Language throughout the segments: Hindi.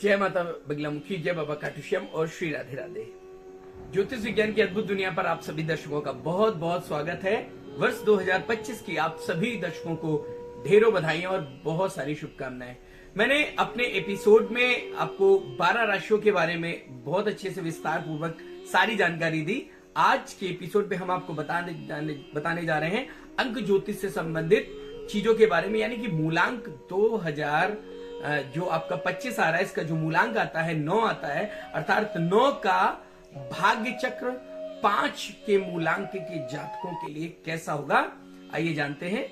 जय माता बगलामुखी, जय बाबा खाटूश्याम और श्री राधे राधे। ज्योतिष विज्ञान की अद्भुत दुनिया पर आप सभी दर्शकों का बहुत बहुत स्वागत है। वर्ष 2025 की आप सभी दर्शकों को ढेरों बधाइयां और बहुत सारी शुभकामनाएं। मैंने अपने एपिसोड में आपको 12 राशियों के बारे में बहुत अच्छे से विस्तार पूर्वक सारी जानकारी दी। आज के एपिसोड में हम आपको बताने जा रहे हैं अंक ज्योतिष से संबंधित चीजों के बारे में, यानी कि मूलांक 2000 जो आपका 25 आ रहा है, इसका जो मूलांक आता है 9 आता है, अर्थात 9 का भाग्य चक्र 5 के मूलांक के जातकों के लिए कैसा होगा, आइए जानते हैं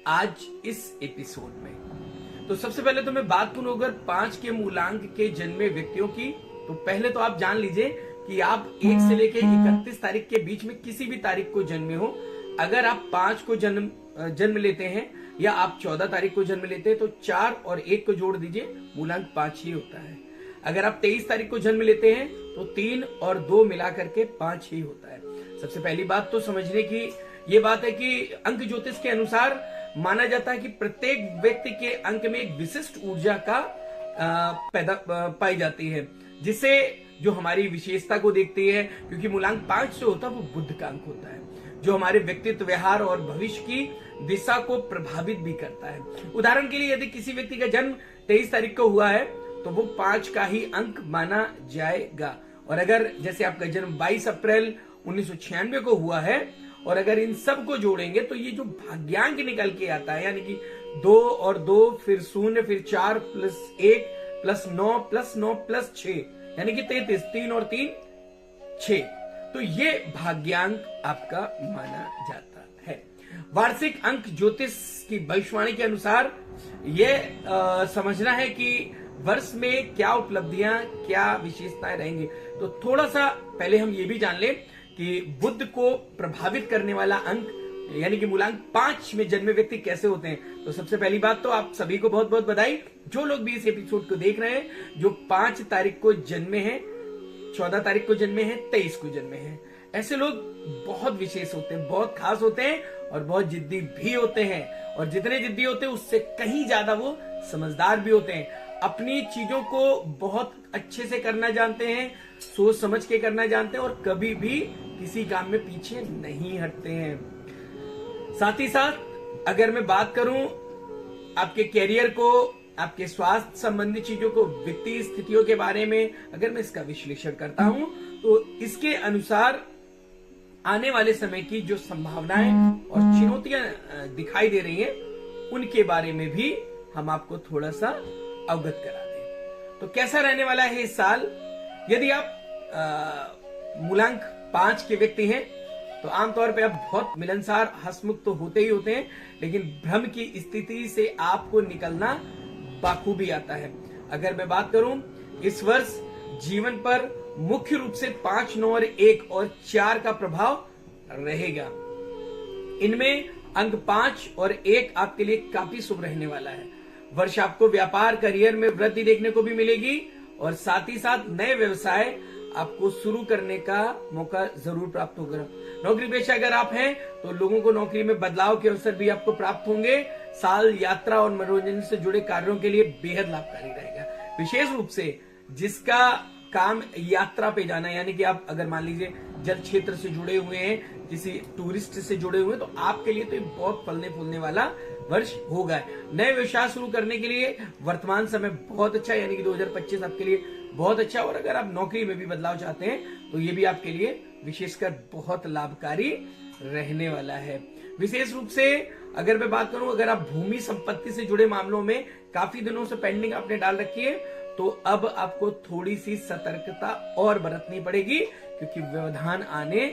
आज इस एपिसोड में। तो सबसे पहले तो मैं बात करूं अगर 5 के मूलांक के जन्मे व्यक्तियों की, तो पहले तो आप जान लीजिए कि आप 1 से लेकर 31 तारीख के बीच में किसी भी तारीख को जन्मे हो। अगर आप 5 को जन्म लेते हैं या आप 14 तारीख को जन्म लेते हैं तो 4 और 1 को जोड़ दीजिए, मूलांक 5 ही होता है। अगर आप 23 तारीख को जन्म लेते हैं तो 3 और 2 मिला करके 5 ही होता है। सबसे पहली बात तो समझने की ये बात है कि अंक ज्योतिष के अनुसार माना जाता है कि प्रत्येक व्यक्ति के अंक में एक विशिष्ट ऊर्जा का पाई जाती है, जिससे जो हमारी विशेषता को देखती है, क्योंकि मूलांक 5 से होता है वो बुध का अंक होता है, जो हमारे व्यक्तित्व, व्यवहार और भविष्य की दिशा को प्रभावित भी करता है। उदाहरण के लिए यदि किसी व्यक्ति का जन्म 23 तारीख को हुआ है तो वो 5 का ही अंक माना जाएगा। और अगर जैसे आपका जन्म 22 अप्रैल 1996 को हुआ है और अगर इन सब को जोड़ेंगे तो ये जो भाग्यांक निकल के आता है, यानी कि 2 और 2 फिर 0 फिर 4 प्लस 1 प्लस 9 प्लस 9 प्लस 6 यानी कि 33, 3 और 3 6, तो ये भाग्यांक आपका माना जाता है। वार्षिक अंक ज्योतिष की भविष्यवाणी के अनुसार यह समझना है कि वर्ष में क्या उपलब्धियां, क्या विशेषताएं रहेंगी। तो थोड़ा सा पहले हम ये भी जान लें कि बुध को प्रभावित करने वाला अंक यानी कि मूलांक 5 में जन्मे व्यक्ति कैसे होते हैं। तो सबसे पहली बात तो आप सभी को बहुत बहुत बधाई, जो लोग भी इस एपिसोड को देख रहे हैं, जो 5 तारीख को जन्मे हैं, 14 तारीख को जन्मे हैं, 23 को जन्मे हैं, ऐसे लोग बहुत विशेष होते हैं, बहुत खास होते हैं और बहुत जिद्दी भी होते हैं। और जितने जिद्दी होते हैं उससे कहीं ज्यादा वो समझदार भी होते हैं। अपनी चीजों को बहुत अच्छे से करना जानते हैं, सोच समझ के करना जानते हैं और कभी भी किसी काम में पीछे नहीं हटते हैं। साथ ही साथ अगर मैं बात करूं आपके कैरियर को, आपके स्वास्थ्य संबंधी चीजों को, वित्तीय स्थितियों के बारे में अगर मैं इसका विश्लेषण करता हूं तो इसके अनुसार आने वाले समय की जो संभावनाएं और चुनौतियां दिखाई दे रही हैं, उनके बारे में भी हम आपको थोड़ा सा अवगत करा दें। तो कैसा रहने वाला है इस साल। यदि आप मूलांक 5 के व्यक्ति हैं तो आमतौर पे आप बहुत मिलनसार, हंसमुख तो होते ही होते हैं, लेकिन भ्रम की स्थिति से आपको निकलना बाखूबी आता है। अगर मैं बात करूं इस वर्ष जीवन पर मुख्य रूप से 5, 9 और 1 और 4 का प्रभाव रहेगा। इनमें अंक 5 और 1 आपके लिए काफी शुभ रहने वाला है। वर्ष आपको व्यापार, करियर में वृद्धि देखने को भी मिलेगी और साथ ही साथ नए व्यवसाय आपको शुरू करने का मौका जरूर प्राप्त होगा। नौकरी पेशा अगर आप हैं तो लोगों को नौकरी में बदलाव के अवसर भी आपको प्राप्त होंगे। साल यात्रा और मनोरंजन से जुड़े कार्यों के लिए बेहद लाभकारी रहेगा। विशेष रूप से जिसका काम यात्रा पे जाना, यानी कि आप अगर मान लीजिए जल क्षेत्र से जुड़े हुए हैं, किसी टूरिस्ट से जुड़े हुए हैं, तो आपके लिए तो ये बहुत फलने फूलने वाला वर्ष होगा। नए व्यवसाय शुरू करने के लिए वर्तमान समय बहुत अच्छा, यानी कि 2025 आपके लिए बहुत अच्छा। और अगर आप नौकरी में भी बदलाव चाहते हैं तो ये भी आपके लिए विशेषकर बहुत लाभकारी रहने वाला है। विशेष रूप से अगर मैं बात करूं, अगर आप भूमि संपत्ति से जुड़े मामलों में काफी दिनों से पेंडिंग आपने डाल रखी है तो अब आपको थोड़ी सी सतर्कता और बरतनी पड़ेगी, क्योंकि व्यवधान आने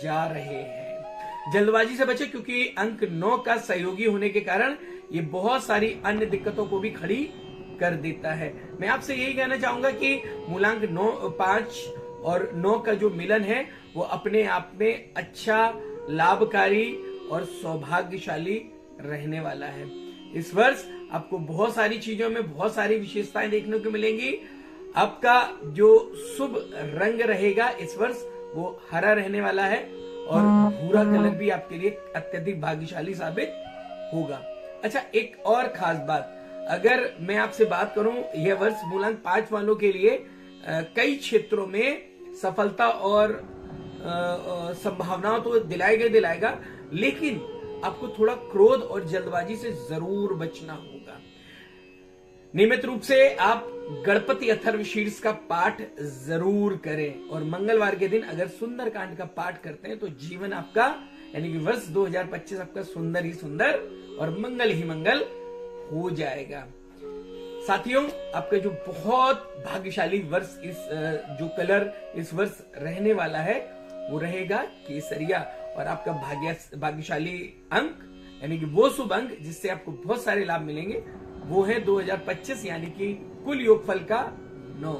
जा रहे हैं। जल्दबाजी से बचे, क्योंकि अंक 9 का सहयोगी होने के कारण ये बहुत सारी अन्य दिक्कतों को भी खड़ी कर देता है। मैं आपसे यही कहना चाहूंगा कि मूलांक 5 और 9 का जो मिलन है वो अपने आप में अच्छा, लाभकारी और सौभाग्यशाली रहने वाला है। इस वर्ष आपको बहुत सारी चीजों में बहुत सारी विशेषताएं देखने को मिलेंगी। आपका जो शुभ रंग रहेगा इस वर्ष वो हरा रहने वाला है और भूरा कलर भी आपके लिए अत्यधिक भाग्यशाली साबित होगा। अच्छा, एक और खास बात, अगर मैं आपसे बात करूं, यह वर्ष मूलांक 5 वालों के लिए कई क्षेत्रों में सफलता और संभावनाओं तो दिलाएगा, लेकिन आपको थोड़ा क्रोध और जल्दबाजी से जरूर बचना होगा। नियमित रूप से आप गणपति अथर्वशीर्ष का पाठ जरूर करें और मंगलवार के दिन अगर सुंदरकांड का पाठ करते हैं तो जीवन आपका यानी कि वर्ष 2025 आपका सुंदर ही सुंदर और मंगल ही मंगल हो जाएगा। साथियों, आपका जो बहुत भाग्यशाली वर्ष जो कलर इस वर्ष रहने वाला है वो रहेगा केसरिया, और आपका भाग्यशाली अंक यानी कि वो शुभ अंक जिससे आपको बहुत सारे लाभ मिलेंगे वो है 2025 यानी कि कुल योगफल का 9।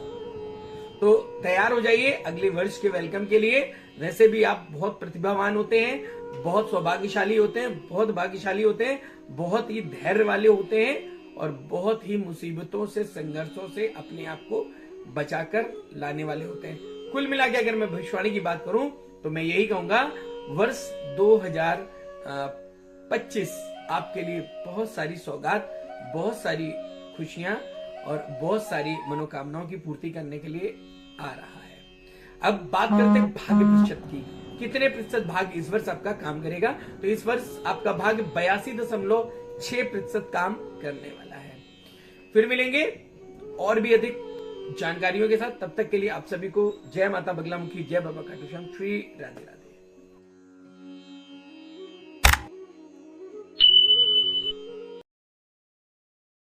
तो तैयार हो जाइए अगले वर्ष के वेलकम के लिए। वैसे भी आप बहुत प्रतिभावान होते हैं, बहुत सौभाग्यशाली होते हैं, बहुत भाग्यशाली होते हैं, बहुत ही धैर्य वाले होते हैं और बहुत ही मुसीबतों से, संघर्षों से अपने आप को बचाकर लाने वाले होते हैं। कुल मिला के अगर मैं भविष्यवाणी की बात करूं तो मैं यही कहूंगा, वर्ष 2025 आपके लिए बहुत सारी सौगात, बहुत सारी खुशियां और बहुत सारी मनोकामनाओं की पूर्ति करने के लिए आ रहा है। अब बात करते हैं भाग्य प्रतिशत की, कितने प्रतिशत भाग्य इस वर्ष आपका काम करेगा। तो इस वर्ष आपका भाग्य 82.6% काम करने वाला है। फिर मिलेंगे और भी अधिक जानकारियों के साथ, तब तक के लिए आप सभी को जय माता बगलामुखी, जय बाबा खाटू श्याम, श्री राधे राधे।